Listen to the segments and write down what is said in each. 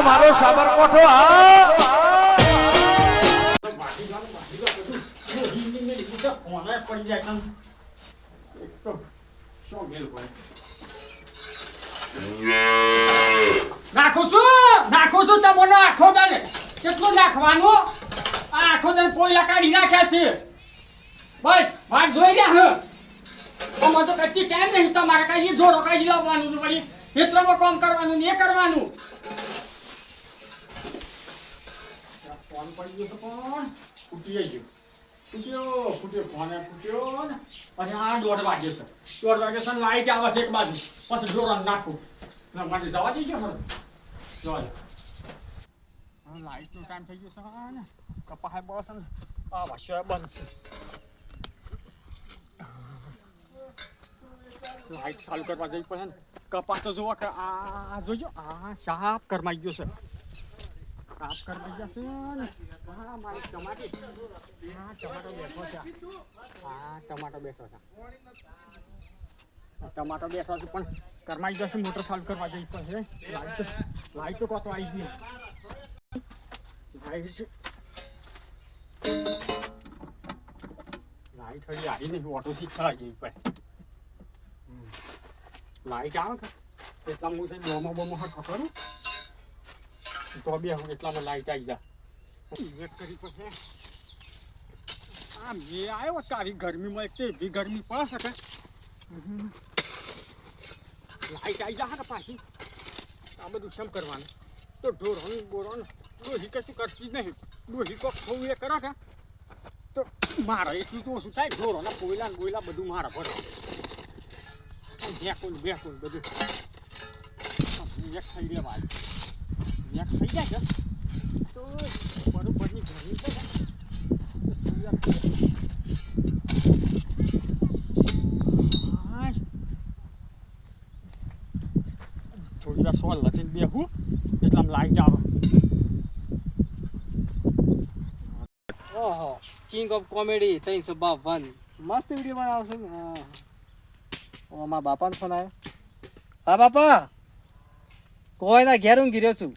મારો સાબરકોઠો નાખું છું તમને આખો દાને કેટલું નાખવાનું આ આખો દાને પોઈલા કાઢી નાખ્યા છે બસ વાત જોઈ રહ્યા હ તો કચ્છી ટાઈમ નહીં તમારે કઈ જોડો કઈ લાવવાનું વળી એટલામાં કામ કરવાનું ને એ કરવાનું ફોન પડી ગયો છે પણ ફૂટી ગયો ફૂટ્યો ફોન ફૂટ્યો ને પછી આ 1:30 વાગ્યો છે 1:30 વાગ્યો છે લાઈટ આવે છે એક બાજુ પછી જોડો નાખું માટે જવા દેજો હવે જવા દે લાઈટનો ટાઈમ થઈ ગયો છે ને કપાય બસ ને આ વાસ્યો બંધ લાઈટ ચાલુ કરવા જઈ પડે ને કપાસ તો જોવા કે આ જોજો આ સાફ કરમાઈ ગયો છે સાફ કરમાઈ ગયા છે ને હા મારી ટમાટી હા ટમાટો બેઠો છે હા ટમાટો બેઠો છે ટમાટો બેઠો છે પણ કરમાઈ જશે મોટર ચાલુ કરવા જઈ પડે લાઈટ તો કોતો આવી ગઈ લાઈટ હજી આવી નહીં ઓટો શીખવા જઈ પડે લાઈટ આવે કે એટલા હું છે નોમો બોમો હટ કરું તો બે હું એટલામાં લાઈટ આવી જા વેટ કરી પછી આ મે આવ્યો તારી ગરમીમાં એક બી ગરમી પડે શકે લાઈટ આવી જા કે પાછી આ બધું શમ કરવાનું તો ઢોરણ બોરણ ડોહી કશું કરતી નહીં ડોહી કોક થવું એ કરે કે તો મારે એટલું તો ઓછું થાય ઢોરોના કોયલા ને બોયલા બધું મારે ભરવાનું બેકુલ બધું મેક થઈ ગયા મેક થઈ જાય છે તો બરોબરની ગરમી છે થોડી વાર સોલ લખીને બેહું એટલામાં લાઈટ આવે ઓહો કિંગ ઓફ કોમેડી 352 મસ્ત વિડીયો બનાવશે ઓ મારા બાપાનો ફોન આવ્યો હા બાપા કોઈના ઘેર હું ગીર્યો છું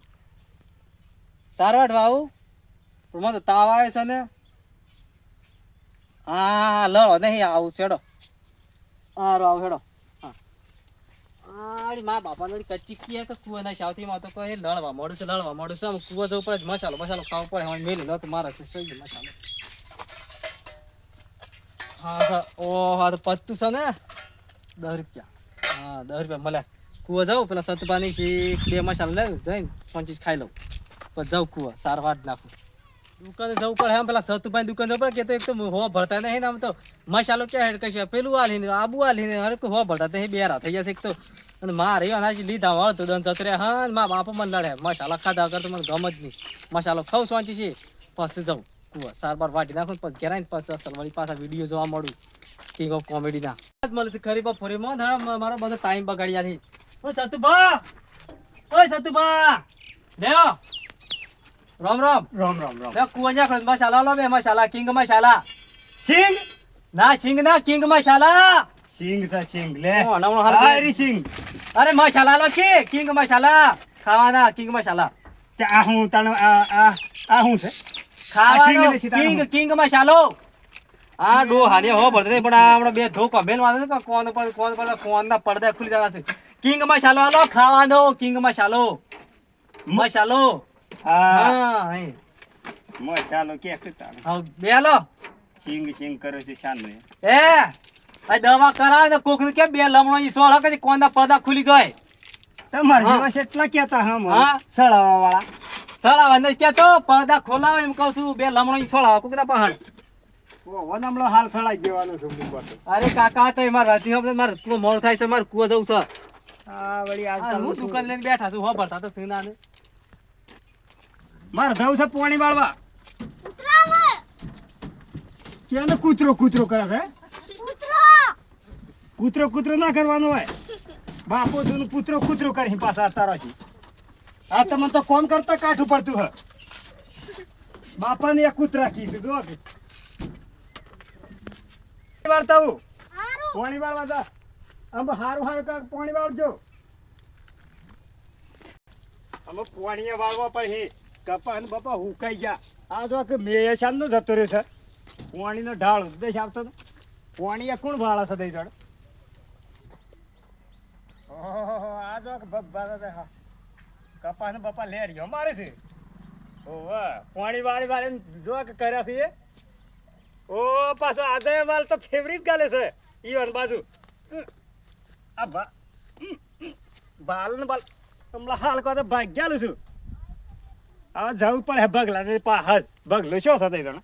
સારવાટ આવું પણ મને તો તાવ આવે છે ને હા લડો નહીં આવું છેડો હારો આવું હેડો હા આડી મારા બાપાને કચ્ચી કીએ કે કુવાના સાવતીમાં તો કહે લડવા મળું છે આમ કુવા જવું પડે મસાલો ખાવો પડે હવે મેલી લો તો મારા છે સહી મસાલો હા ઓ હા તો પત્તું છે ને 10 રૂપિયા હા 10 રૂપિયા મળે કુવા જાઉં પેલા સતપાની શીખ 2 મસાલા લઉં જઈને સોંચી ખાઈ લઉં પછી જાઉં કુવા સાર વાટ નાખું દુકાને જવું પડે એમ પેલા સતુભાઈ દુકાન જવું પડે કે તો એક તો હો ભરતા નહીં ને આમ તો મસાલો ક્યાં હેડ કશે પેલું આલીને આબુ આલીને હર હો ભરતા નહીં બેરા થઈ જશે એક તો અને મારે અનાજ લીધા વળતું દન જતરે હા મારા બાપા મને લડે મસાલા ખાધા વગર તો મને ગમ જ નહીં મસાલો ખાઉં સોંચી છે પછી જાઉં કુવા સાર બાર વાટી નાખું પછી ઘેરાઈને પછી અસલ વળી પાછા વિડીયો જોવા મળું કિંગ ઓફ કોમેડી ના મળે છે ખરી બપોરે મારો બધો ટાઈમ બગાડ્યા નહીં ઓય સતુભા લેઓ રામ રામ લે કુંજા ખડ મસાલા લો બે મસાલા કિંગ મસાલા સિંગ ના કિંગ મસાલા સિંગ સા સિંગ લે ઓ નામનો હારી સિંગ અરે મસાલા લો કે કિંગ મસાલા ખાવાના કિંગ મસાલા તે આ હું તને આ હું છે ખાવાનો કિંગ મસાલો આ ડો હારે હો ભરતે પણ આ હમણાં બે ધોકા બેન વાળે ને કોણ ના પડદા ખુલી જવા છે કિંગ મસાલો આલો ખાવાનો કિંગ મસાલો હા મસાલો કે તારે હા બેલો સિંગ કરે છે શાને આ દવા કરાવે ને કોક ને કે બે લમણો ઈ સોળ કે કોના પડદા ખુલી જાય તમાર જેવા કેટલા કેતા હમ હા સળાવા વાળા સળાવા ને કે તો પડદા ખોલાવે એમ કહું છું બે લમણો ઈ સોળા કોક ના પહાડ ઓ વનમલો હાલ સળાઈ દેવાનો છે મુકવા તો અરે કાકા તો માર રાતી હમ માર પૂરો મોડ થાય છે માર કુવા જવું છે આ વળી આજ હું દુકાન લઈને બેઠા છું હો ભરતા તો સીના ને માર ધવ છે પાણી વાળવા કેને કૂતરો કરે છે કૂતરો ના કરવાનો હોય બાપો સુન કૂતરો કરી પાછા તારો છે આ તમને તો કોમ કરતા કાઠું પડતું હ બાપાને એક કૂતરા કીધું જો કે વાળતા હું પાણી વાળવા જા આમ હારું કાક પાણી વાળજો અમે પોણીએ વાળવા પછી કપા ને બપા હુકાઈ ગયા. આ તો કે મેં શામનો જતો રહ્યો છે. પોણીનો ઢાળ ઉદ્દેશ આવતો હતો. પોણીએ કોણ વાળા છે દઈ જણ? ઓહો આ તો કે કપા ને બપા લેરિયો મારે છે. ઓહો પોણી વાળી જો કે કર્યા છે એ. ઓ પાછો આદય વાલ તો ફેવરિટ ગાલે છે ઈવન બાજુ. આ બાલ ને બાલ હમણાં હાલ કહો તો ભાગ્યાલું છું. હવે જવું પડે બગલા પાસ બગલો શું થતા તને?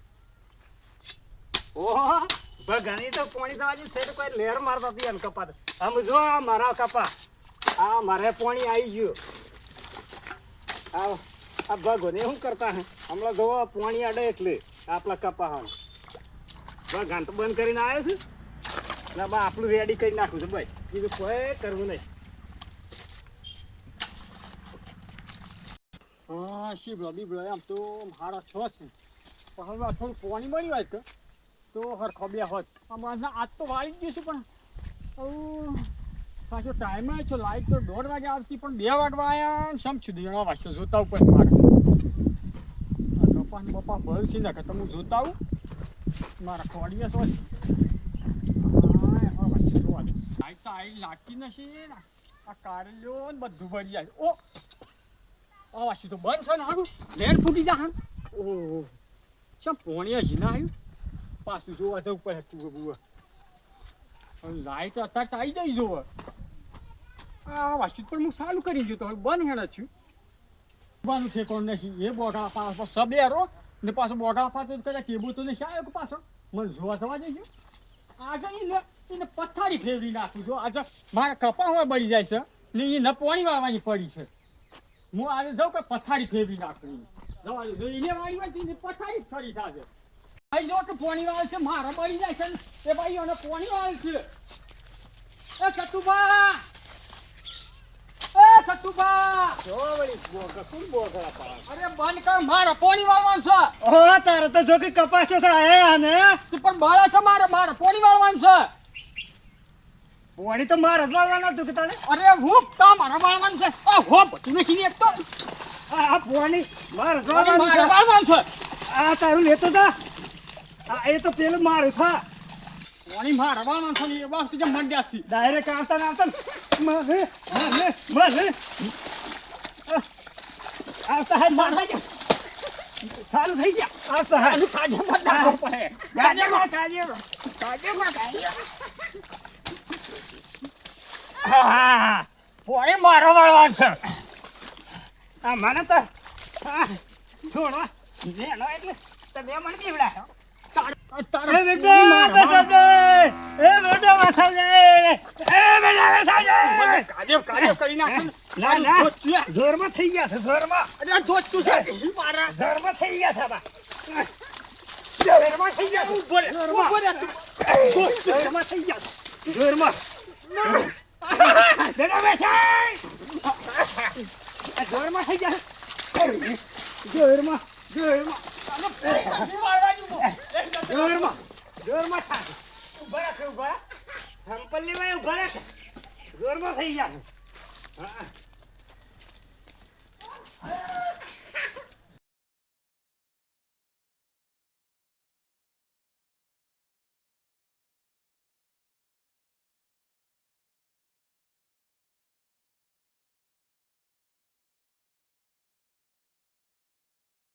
ઓહો બગાની તો પોણી દવાની સેટ કોઈ લહેર મારતા હતી એમ કપા. આમ જો આ મારા કપા આ મારે પોણી આવી ગયું. આ ભગોને શું કરતા હે હમણાં જોવો પોણી અડે એટલે આપણા કપા હા ભગાન તો બંધ કરીને આવ્યો છું ના બા આપણું રેડી કરી નાખું છું બસ બીજું કોઈ કરવું નહીં. હા શીબડો બીબડો એમ તો મારા છ છે પણ હવે થોડું પાણી મળી હોય કે તો હરખો બે હોત અમારે આજ તો વાળી જ જઈશું પણ પાછો ટાઈમ આવ્યો છે લાઈટ તો 1:30 વાગે આવતી પણ 2 વાગવા આવ્યા ને સમજુ દેવા વાંચશે જોતા ઉપર મારે કપાસ બપા ભરસી નાખે તો હું જોતા આવું મારા ખોડિયા શું લાઈટ તો આવી લાગતી નથી ને આ કારેલો ને બધું ભરી જાય ઓ આ વાસી તો બંધ છે ને હારું લેન ફૂટી જા હા ઓહો ચમ પોણી હજી ના આવ્યું પાછું જોવા જવું પડે કુવા બુવા લાઈટ અત્યારે આવી જાય જોવા આ વાસી પણ હું સારું કરી ગયો તો બંધ હેડ છું બનું છે કોણ નથી એ બોટા પાછો સબેરો ને પાછો બોટા પાછો કદાચ ચેબુ તો નહીં આવ્યો કે પાછો મને જોવા જવા જઈજો આજે એને પથારી ફેરવી નાખું જો આજે મારા કપા હોય બળી જાય છે ને એને પોણી વાળવાની પડી છે હું આજે જાઉં કે પથારી ફેરવી નાખું જવા જો એને વાળી હોય એને પથારી ફરી સાથે અહીં જો કે પોણી વાળ છે મારા બળી જાય છે ને એ ભાઈ એને પોણી વાળ છે એ સતુભા એ સતુભા જો વળી બોકા કોણ બોકડા પાડે? અરે બંધ કર મારા પોણી વાળવાનું છે ઓહો તારે તો જો કે કપાસ છે હે આને તું પણ બાળા છે મારા પોણી વાળવાનું છે પોણી તો મારે જ વાળવાનું હતું કે તને અરે હું તમારા વાળવાનું છે આ હો બધું નથી એક તો આ પોણી મારે જ મારા વાળવાનું છે. વાળવાનું છે આ તારું લેતો તા એ તો પેલું મારું છે પોણી મારા વાળવાનું છે ને એ બસ જે મંડ્યા છે ડાયરેક્ટ આવતા ને આવતા મને આવતા હે મારા સારું થઈ ગયા આવતા હે આનું કાજે મત નાખો પડે કાજે હા પોણી મારો વાળવાનું છે આ મને તો છોડો નેનો એટલે તમે મને દીવડા એ બેટા બસાવજે એ બેટા બસાવજે એ બેટા બસાવજે કાજે કરી નાખ ના ના જોરમાં થઈ ગયા છે જોરમાં અરે ધોત તું છે મારા જોરમાં થઈ ગયા છે બા જોરમાં થઈ ગયા ઉભો રે તું જોરમાં થઈ ગયા જોરમાં બેટા બેસાય જોરમાં થઈ ગયા જોરમાં જોરમાં થાય ઉભા રાખ ઉભા સંપલ લેવાય ઉભા રાખ જોરમાં થઈ ગયા